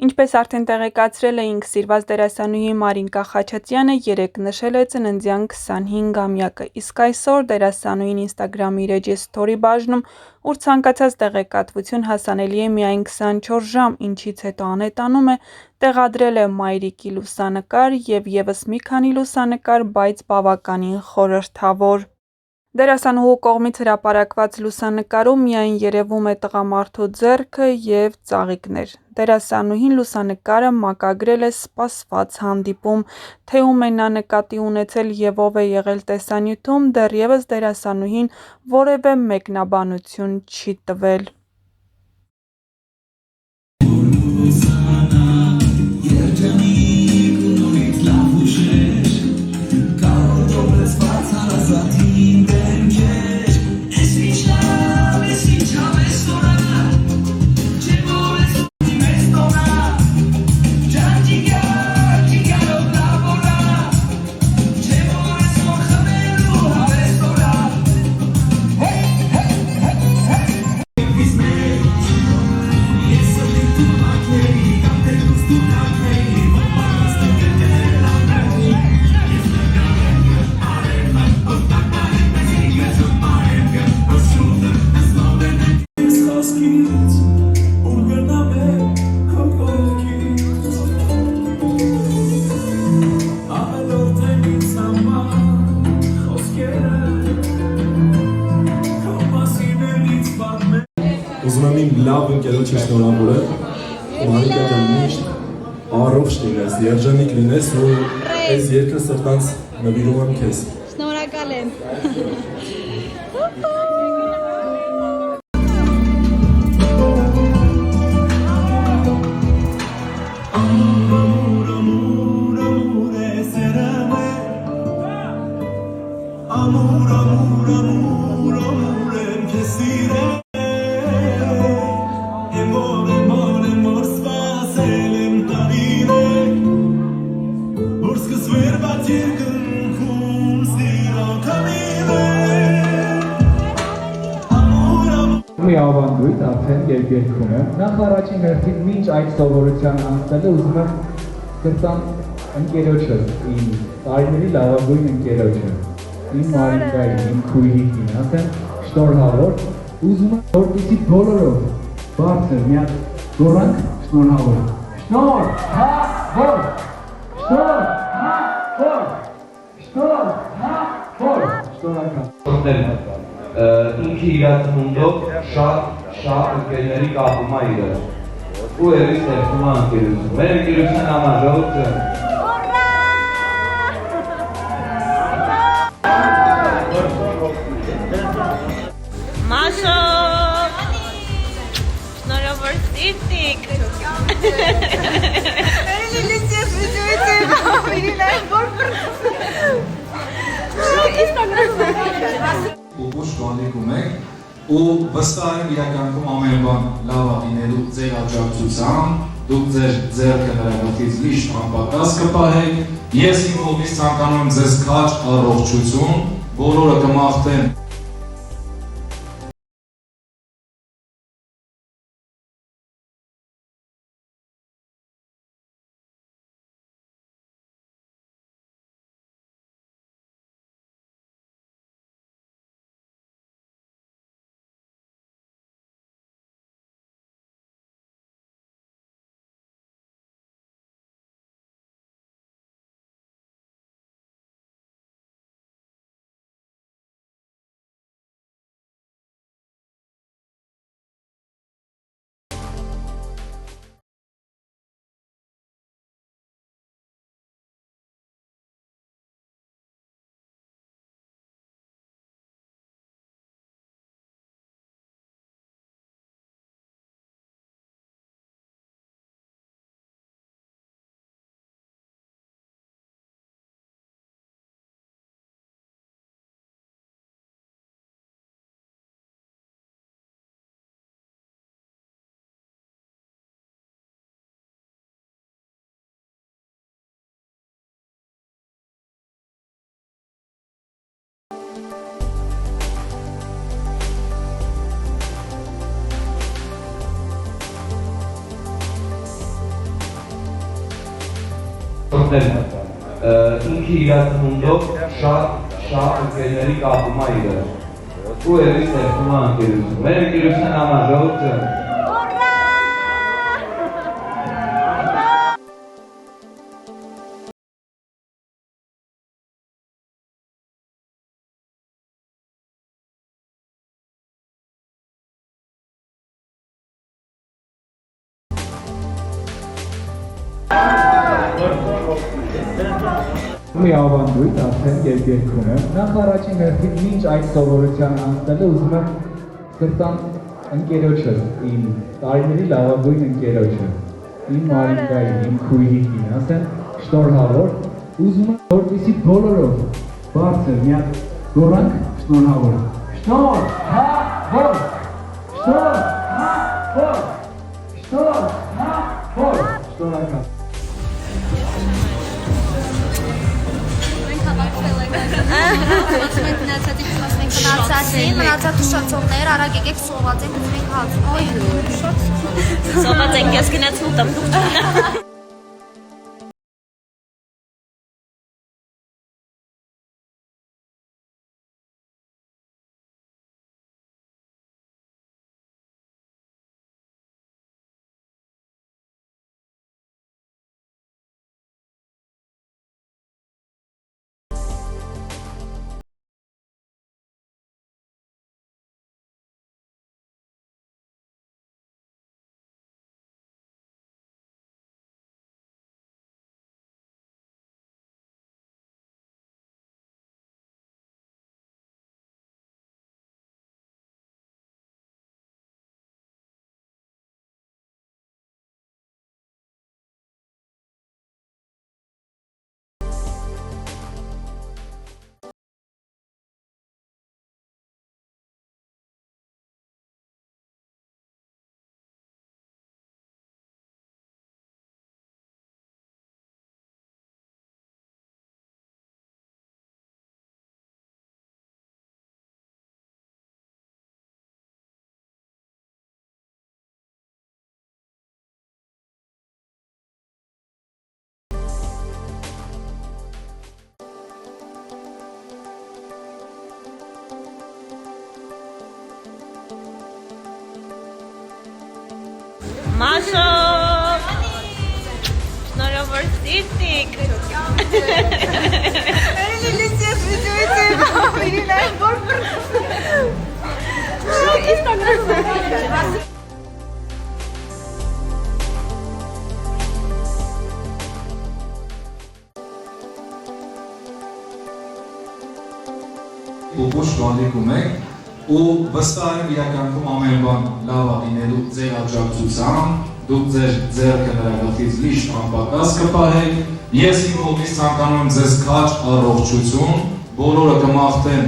Ինչպես արդեն տեղեկացրել էինք, սիրված դերասանուհի Մարինկա Խաչատրյանը երեկ նշել է ծննդյան 25-ամյակը, իսկ այսօր դերասանուհին Instagram-ի իր էջի սթորի բաժնում, ուր ցանկացած տեղեկատվություն հասանելի է միայն 24 ժամ, ինչից հետո անհետանում է, տեղադրել է մայրիկի լուսանկար և ևս մի քանի լուսանկար, բայց բավականին խորհրդավոր։ Դերասանուհու կողմից հրապարակված լուսանկարում միայն երևում է տղամարդու ձեռքը և ծաղիկներ։ Դերասանուհին լուսանկարը մակագրել է «Սպասված հանդիպում», թե ում է նա նկատի ունեցել և ով է եղել տեսանյութում, դեռևս դերասանուհին որևէ մեկնաբանություն չի տվել։ Ուզում եմ իմ լավ ընկերոջը շնորհավորել, Մարինկա միշտ առողջ լինես, երջանիկ լինես ու այս երգը սրտանց նվիրում եմ քեզ։ Շնորհակալ եմ։ Մի ավանդույթ արդեն երբ երգում եմ, նախ առաջին հերթին մինչ այդ սովորության անցնելը ուզում եմ կրտամ ընկերոջս, իմ տարիների լավագույն ընկերոջը, իմ Մարինկային, իմ քույրիկին, ասեմ շնորհավոր, ուզում եմ որպեսզի բոլորով բարձր մի հատ գոռանք շնորհավոր, շնորհավոր, շնորհավոր, շնորհավոր, շնորհակալ։ Ինքի իրացմունդով շատ ընկերների կապում է իրար ու էլի ստեղծում է ընկերություն։ Մեր ընկերության համար ժողովուրդ Մաշո շնորհավոր Սիվտիկ Էլի լիցես վիդեոյի համիրին այն որ Instagram-ում ու շնորհակալում եք ու վստահ եմ իրականում ամեն բան լավ է լինելու ձեր աջակցությամբ, դուք ձեր ձեռքը նրա գլխից միշտ անպատասխան կպահեք։ Ես իմ կողմից ցանկանում եմ ձեզ քաջ առողջություն, բոլորը կմաղթեն Ինքը իրացմունդով շատ ընկերների կապում է իրար ու էլի ստեղծում է ընկերություն։ Մեր ընկերության համար ժողովուրդ Մի ավանդույթ արդեն երկերքում եմ։ Նախ առաջին հերթին մինչ այդ սովորության անցնելը ուզում եմ սրտան ընկերոջը, իմ տարիների լավագույն ընկերոջը, իմ Մարինկայի, իմ քույրիկին, ասեմ շնորհավոր, ուզում եմ որպեսզի բոլորով բարձր մի հատ գոռանք շնորհավոր։ Շնորհավոր, շնորհավոր, շնորհավոր, շնորհակալ։ Մնացած ուշացողներ, արագ եկեք սոված ենք, մենք հացում։ Այ, շատ։ Սոված ենք, ես գնացում տամ դուք։ Masho! Շնորհավոր Սիրտիկ! Լիլիցիաս վիդեոյի մամիրին այն որ Instagram-ում Ուղուշ վանդիկում եք ու վստահ եմ իրականքում ամեն բան լավ է լինելու ձեր աջակցությամբ, դուք ձեր ձեռքը նրա գլխից միշտ անպակաս կպահեք, ես իմ կողմից ցանկանում եմ ձեզ քաջ առողջություն, բոլորը կմաղթեն